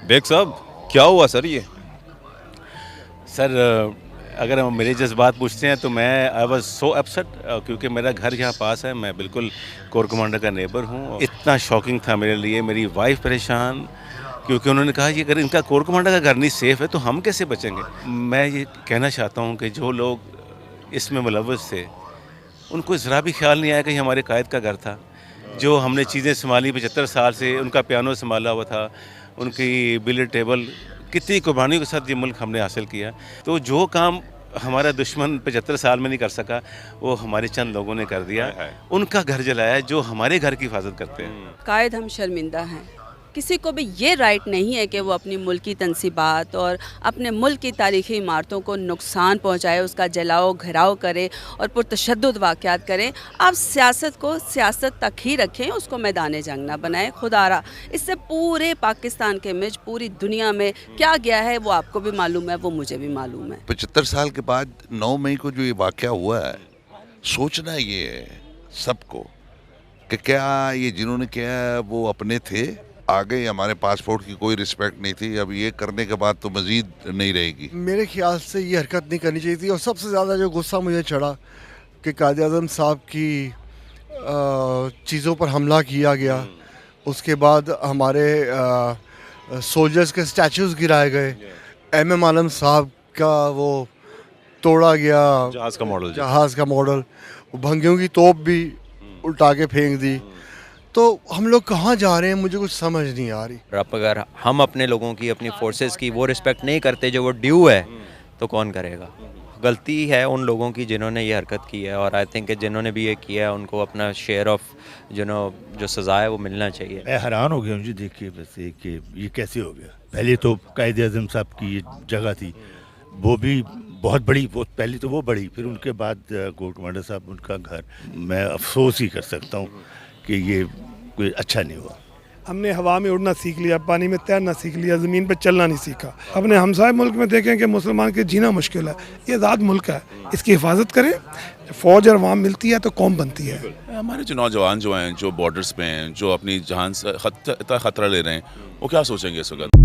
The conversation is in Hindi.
बेग साहब, क्या हुआ सर ये? सर अगर हम मेरे जज़्बात पूछते हैं तो मैं आई वाज़ सो अपसेट क्योंकि मेरा घर यहाँ पास है, मैं बिल्कुल कोर कमांडर का नेबर हूँ। इतना शॉकिंग था मेरे लिए, मेरी वाइफ़ परेशान क्योंकि उन्होंने कहा कि अगर इनका कोर कमांडर का घर नहीं सेफ़ है तो हम कैसे बचेंगे? मैं ये कहना चाहता हूँ कि जो लोग इसमें मुलव्वस थे, उनको ज़रा भी ख़्याल नहीं आया कि ये हमारे कायद का घर था। जो हमने चीज़ें सँभाली 75 साल से, उनका पियानो सँभाला हुआ था, उनकी बिलियर्ड टेबल, कितनी कुर्बानियों के साथ ये मुल्क हमने हासिल किया। तो जो काम हमारा दुश्मन 75 साल में नहीं कर सका, वो हमारे चंद लोगों ने कर दिया। हाय हाय। उनका घर जलाया जो हमारे घर की हिफाज़त करते हैं। कायद हम शर्मिंदा हैं। किसी को भी ये राइट नहीं है कि वो अपनी मुल्क की तनसीबात और अपने मुल्क की तारीख़ी इमारतों को नुकसान पहुँचाए, उसका जलाओ घराव करे और पुरतशद्दुद वाक़यात करें। आप सियासत को सियासत तक ही रखें, उसको मैदान जंग ना बनाएं। खुदारा इससे पूरे पाकिस्तान के इमेज पूरी दुनिया में क्या गया है वो आपको भी मालूम है, वो मुझे भी मालूम है। 75 साल के बाद 9 मई को जो ये वाक़या हुआ है, सोचना ये है सबको कि क्या ये जिन्होंने किया है वो अपने थे, आगे हमारे पासपोर्ट की कोई रिस्पेक्ट नहीं थी, अब ये करने के बाद तो मज़ीद नहीं रहेगी। मेरे ख्याल से ये हरकत नहीं करनी चाहिए थी। और सबसे ज़्यादा जो गुस्सा मुझे चढ़ा कि कायद आज़म साहब की चीज़ों पर हमला किया गया, उसके बाद हमारे सोल्जर्स के स्टैचूज़ गिराए गए, एम आलम साहब का वो तोड़ा गया जहाज़ का मॉडल जी। जहाज़ का मॉडल, भंगियों की तोप भी उल्टा के फेंक दी। तो हम लोग कहाँ जा रहे हैं, मुझे कुछ समझ नहीं आ रही। अब अगर हम अपने लोगों की, अपनी फोर्सेस की वो रिस्पेक्ट नहीं करते जो वो ड्यू है, तो कौन करेगा? गलती है उन लोगों की जिन्होंने ये हरकत की है, और आई थिंक जिन्होंने भी ये किया है उनको अपना शेयर ऑफ जो सज़ा है वो मिलना चाहिए। मैं हैरान हो गया मुझे देख के वैसे कि ये कैसे हो गया। पहले तो कायद आज़म साहब की ये जगह थी, वो भी बहुत बड़ी, वो पहले तो वो बड़ी, फिर उनके बाद कोर कमांडर साहब उनका घर। मैं अफसोस ही कर सकता हूँ कि ये कोई अच्छा नहीं हुआ। हमने हवा में उड़ना सीख लिया, पानी में तैरना सीख लिया, ज़मीन पर चलना नहीं सीखा। अपने हमसाय मुल्क में देखें कि मुसलमान के जीना मुश्किल है, ये आज़ाद मुल्क है, इसकी हिफाजत करें। फ़ौज और अवाम मिलती है तो कौम बनती है। हमारे जो नौजवान जो हैं, जो बॉर्डर्स पे हैं, जो अपनी जान से खतरा ले रहे हैं, वो क्या सोचेंगे इस वक्त?